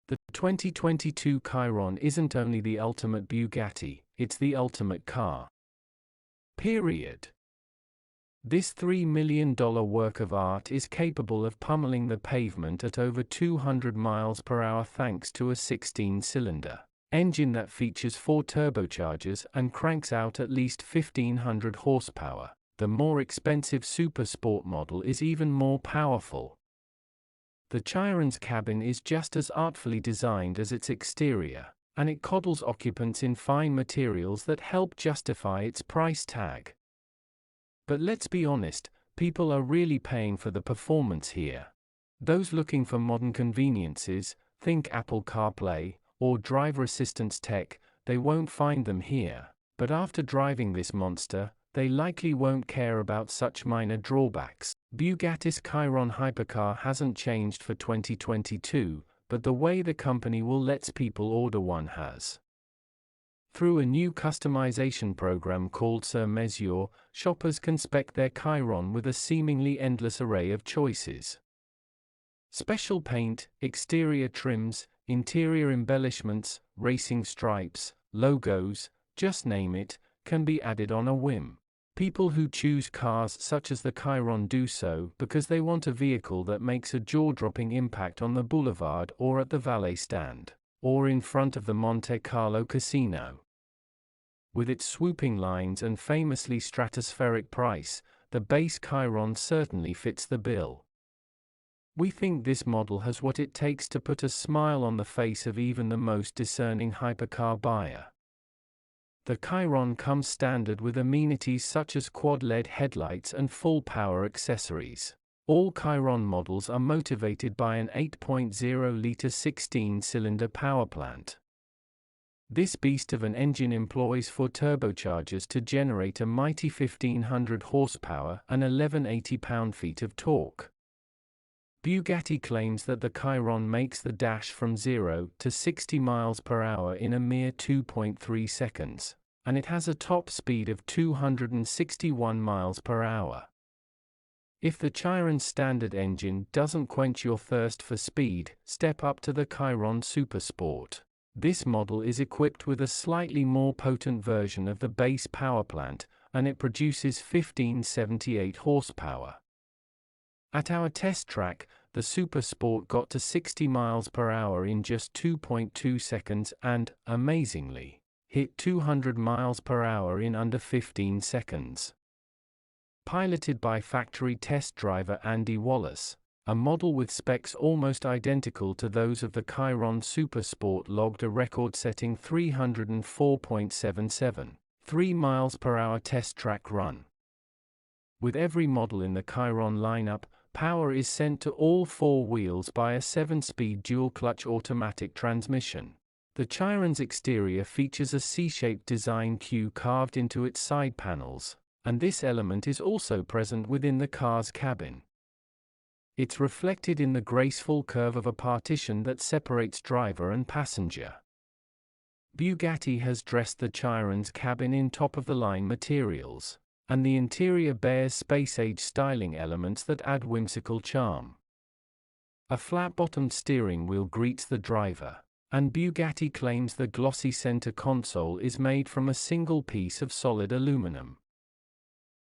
The 2022 Chiron isn't only the ultimate Bugatti, it's the ultimate car. Period. This $3 million work of art is capable of pummeling the pavement at over 200 miles per hour thanks to a 16-cylinder engine that features 4 turbochargers and cranks out at least 1,500 horsepower. The more expensive Super Sport model is even more powerful. The Chiron's cabin is just as artfully designed as its exterior, and it coddles occupants in fine materials that help justify its price tag. But let's be honest, people are really paying for the performance here. Those looking for modern conveniences, think Apple CarPlay, or driver assistance tech, they won't find them here. But after driving this monster, they likely won't care about such minor drawbacks. Bugatti's Chiron hypercar hasn't changed for 2022, but the way the company will let people order one has. Through a new customization program called Sur Mesure, shoppers can spec their Chiron with a seemingly endless array of choices. Special paint, exterior trims, interior embellishments, racing stripes, logos, just name it, can be added on a whim. People who choose cars such as the Chiron do so because they want a vehicle that makes a jaw-dropping impact on the boulevard or at the valet stand, or in front of the Monte Carlo casino. With its swooping lines and famously stratospheric price, the base Chiron certainly fits the bill. We think this model has what it takes to put a smile on the face of even the most discerning hypercar buyer. The Chiron comes standard with amenities such as quad-LED headlights and full-power accessories. All Chiron models are motivated by an 8.0-liter 16-cylinder power plant. This beast of an engine employs 4 turbochargers to generate a mighty 1,500 horsepower and 1,180 pound-feet of torque. Bugatti claims that the Chiron makes the dash from 0 to 60 miles per hour in a mere 2.3 seconds, and it has a top speed of 261 miles per hour. If the Chiron's standard engine doesn't quench your thirst for speed, step up to the Chiron Super Sport. This model is equipped with a slightly more potent version of the base power plant, and it produces 1,578 horsepower. At our test track, the Super Sport got to 60 miles per hour in just 2.2 seconds and, amazingly, hit 200 miles per hour in under 15 seconds. Piloted by factory test driver Andy Wallace, a model with specs almost identical to those of the Chiron Super Sport logged a record-setting 304.77, 3 miles per hour test track run. With every model in the Chiron lineup, power is sent to all 4 wheels by a 7-speed dual-clutch automatic transmission. The Chiron's exterior features a C-shaped design Q carved into its side panels, and this element is also present within the car's cabin. It's reflected in the graceful curve of a partition that separates driver and passenger. Bugatti has dressed the Chiron's cabin in top-of-the-line materials, and the interior bears space-age styling elements that add whimsical charm. A flat-bottomed steering wheel greets the driver, and Bugatti claims the glossy center console is made from a single piece of solid aluminum.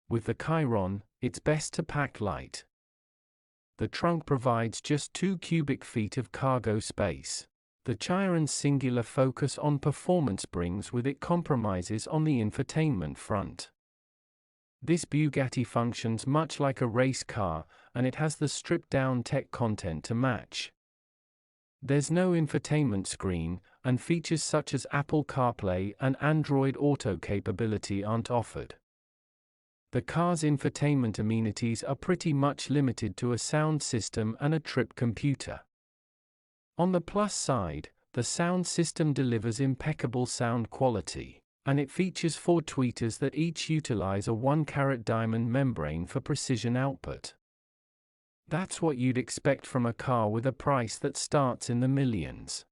With the Chiron, it's best to pack light. The trunk provides just 2 cubic feet of cargo space. The Chiron's singular focus on performance brings with it compromises on the infotainment front. This Bugatti functions much like a race car, and it has the stripped-down tech content to match. There's no infotainment screen, and features such as Apple CarPlay and Android Auto capability aren't offered. The car's infotainment amenities are pretty much limited to a sound system and a trip computer. On the plus side, the sound system delivers impeccable sound quality, and it features 4 tweeters that each utilize a 1-carat diamond membrane for precision output. That's what you'd expect from a car with a price that starts in the millions.